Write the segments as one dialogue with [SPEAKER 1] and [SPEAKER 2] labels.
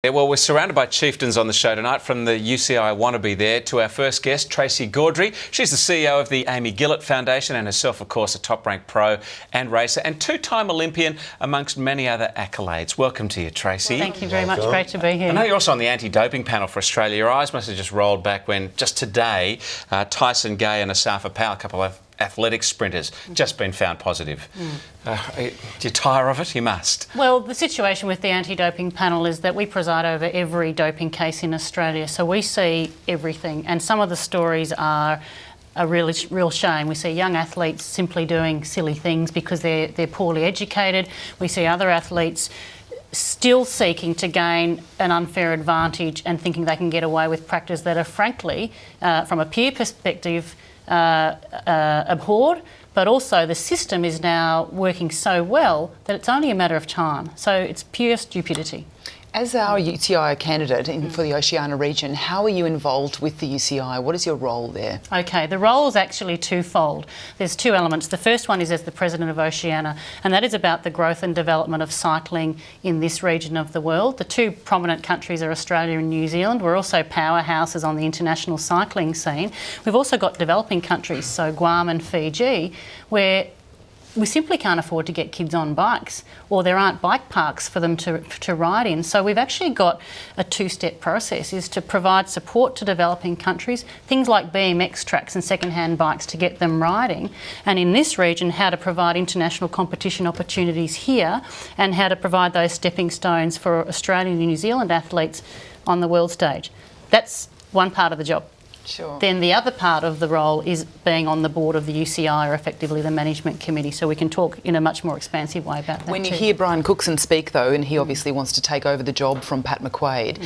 [SPEAKER 1] Yeah, well, we're surrounded by chieftains on the show tonight, from the UCI wannabe there to our first guest, Tracey Gaudry. She's the CEO of the Amy Gillett Foundation and herself, of course, a top-ranked pro and racer and two-time Olympian, amongst many other accolades. Welcome to you, Tracey.
[SPEAKER 2] Well, thank you very much. Great to be here.
[SPEAKER 1] I know you're also on the anti-doping panel for Australia. Your eyes must have just rolled back when, just today, Tyson Gay and Asafa Powell, a couple of athletics sprinters, just been found positive. Do you tire of it? You must.
[SPEAKER 2] Well, the situation with the anti-doping panel is that we preside over every doping case in Australia, so we see everything, and some of the stories are a real shame. We see young athletes simply doing silly things because they're poorly educated. We see other athletes still seeking to gain an unfair advantage and thinking they can get away with practice that are, frankly, from a peer perspective, abhorred, but also the system is now working so well that it's only a matter of time. So it's pure stupidity.
[SPEAKER 3] As our UCI candidate for the Oceania region, how are you involved with the UCI? What is your role there?
[SPEAKER 2] Okay, the role is actually twofold. There's two elements. The first one is as the President of Oceania, and that is about the growth and development of cycling in this region of the world. The two prominent countries are Australia and New Zealand. We're also powerhouses on the international cycling scene. We've also got developing countries, so Guam and Fiji, where we simply can't afford to get kids on bikes, or there aren't bike parks for them to ride in. So we've actually got a two-step process, is to provide support to developing countries, things like BMX tracks and second-hand bikes to get them riding, and in this region how to provide international competition opportunities here and how to provide those stepping stones for Australian and New Zealand athletes on the world stage. That's one part of the job.
[SPEAKER 3] Sure.
[SPEAKER 2] Then the other part of the role is being on the board of the UCI, or effectively the management committee, so we can talk in a much more expansive way about that.
[SPEAKER 3] When you hear Brian Cookson speak, though, and he obviously wants to take over the job from Pat McQuaid,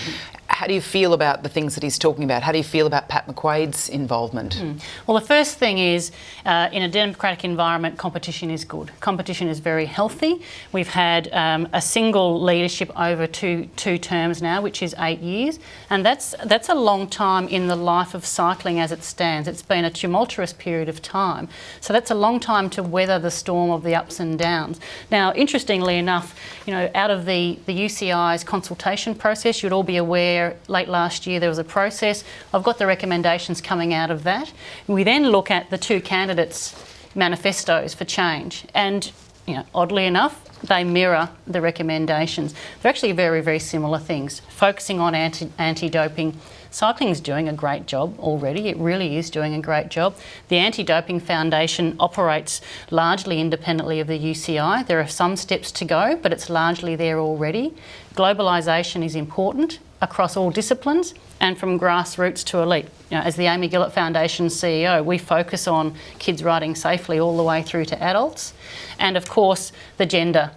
[SPEAKER 3] how do you feel about the things that he's talking about? How do you feel about Pat McQuaid's involvement?
[SPEAKER 2] Well, the first thing is, in a democratic environment, competition is good. Competition is very healthy. We've had a single leadership over two terms now, which is 8 years, and that's a long time in the life of cycling as it stands. It's been a tumultuous period of time, so that's a long time to weather the storm of the ups and downs. Now, interestingly enough, you know, out of the UCI's consultation process, you'd all be aware late last year there was a process. I've got the recommendations coming out of that. We then look at the two candidates' manifestos for change, and, you know, oddly enough, they mirror the recommendations. They're actually very, very similar things. Focusing on anti-doping. Cycling is doing a great job already. It really is doing a great job. The Anti-Doping Foundation operates largely independently of the UCI. There are some steps to go, but it's largely there already. Globalisation is important across all disciplines and from grassroots to elite. You know, as the Amy Gillett Foundation CEO, we focus on kids riding safely all the way through to adults, and of course the gender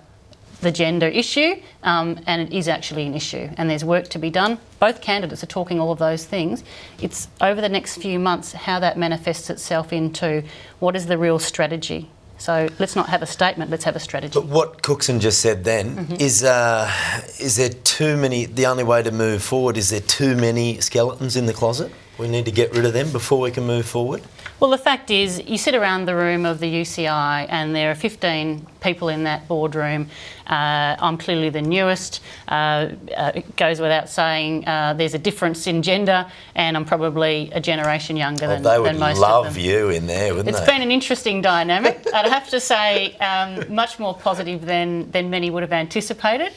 [SPEAKER 2] issue, and it is actually an issue, and there's work to be done. Both candidates are talking all of those things. It's over the next few months how that manifests itself into what is the real strategy. So let's not have a statement, let's have a strategy.
[SPEAKER 4] But what Cookson just said then is there too many, the only way to move forward, is there too many skeletons in the closet? We need to get rid of them before we can move forward?
[SPEAKER 2] Well, the fact is, you sit around the room of the UCI and there are 15 people in that boardroom. I'm clearly the newest. It goes without saying there's a difference in gender, and I'm probably a generation younger than most of them.
[SPEAKER 4] They would love you in there, wouldn't they?
[SPEAKER 2] It's been an interesting dynamic. I'd have to say much more positive than many would have anticipated.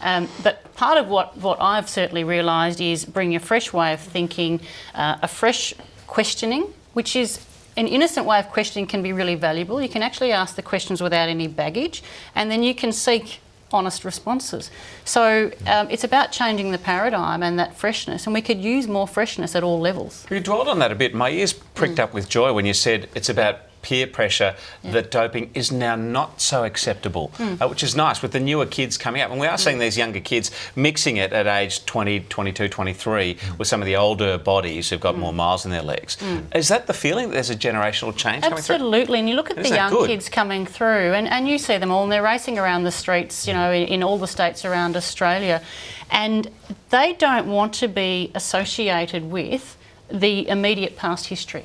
[SPEAKER 2] But part of what I've certainly realised is bringing a fresh way of thinking, a fresh questioning, which is an innocent way of questioning can be really valuable. You can actually ask the questions without any baggage, and then you can seek honest responses. So it's about changing the paradigm and that freshness, and we could use more freshness at all levels.
[SPEAKER 1] You dwelled on that a bit. My ears pricked up with joy when you said it's about peer pressure, that doping is now not so acceptable, which is nice with the newer kids coming up. And we are seeing these younger kids mixing it at age 20, 22, 23 with some of the older bodies who've got more miles in their legs. Is that the feeling that there's a generational change coming through?
[SPEAKER 2] Absolutely, and you look at the young kids coming through and you see them all, and they're racing around the streets, you know, in all the states around Australia, and they don't want to be associated with the immediate past history.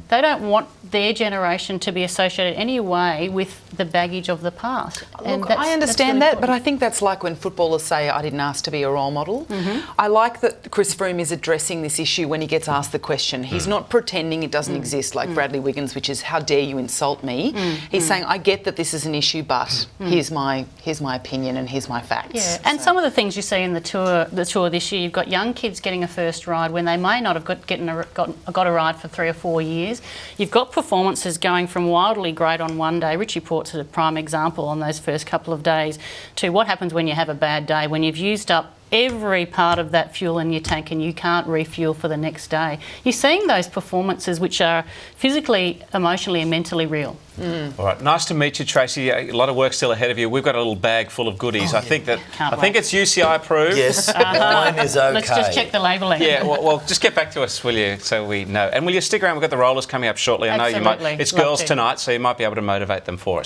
[SPEAKER 2] They don't want their generation to be associated any way with the baggage of the past. And
[SPEAKER 3] Look,
[SPEAKER 2] that's-
[SPEAKER 3] I understand
[SPEAKER 2] that's
[SPEAKER 3] that, but I think that's like when footballers say, I didn't ask to be a role model. I like that Chris Froome is addressing this issue when he gets asked the question. He's not pretending it doesn't exist like Bradley Wiggins, which is, how dare you insult me? He's saying, I get that this is an issue, but here's my opinion and here's my facts.
[SPEAKER 2] Yeah, and some of the things you see in the tour this year, you've got young kids getting a first ride when they may not have got a ride for 3 or 4 years. You've got performances going from wildly great on one day. Richie Port's a prime example on those first couple of days, to what happens when you have a bad day, when you've used up every part of that fuel in your tank and you can't refuel for the next day. You're seeing those performances which are physically, emotionally and mentally real.
[SPEAKER 1] All right, nice to meet you, Tracey. A lot of work still ahead of you. We've got a little bag full of goodies. I think it's UCI approved.
[SPEAKER 4] Yes, mine is okay.
[SPEAKER 2] Let's just check the labelling.
[SPEAKER 1] Yeah, well, just get back to us, will you, so we know. And will you stick around? We've got the rollers coming up shortly. I know you might.
[SPEAKER 2] Absolutely.
[SPEAKER 1] It's
[SPEAKER 2] Love
[SPEAKER 1] girls
[SPEAKER 2] to.
[SPEAKER 1] tonight, so you might be able to motivate them for us.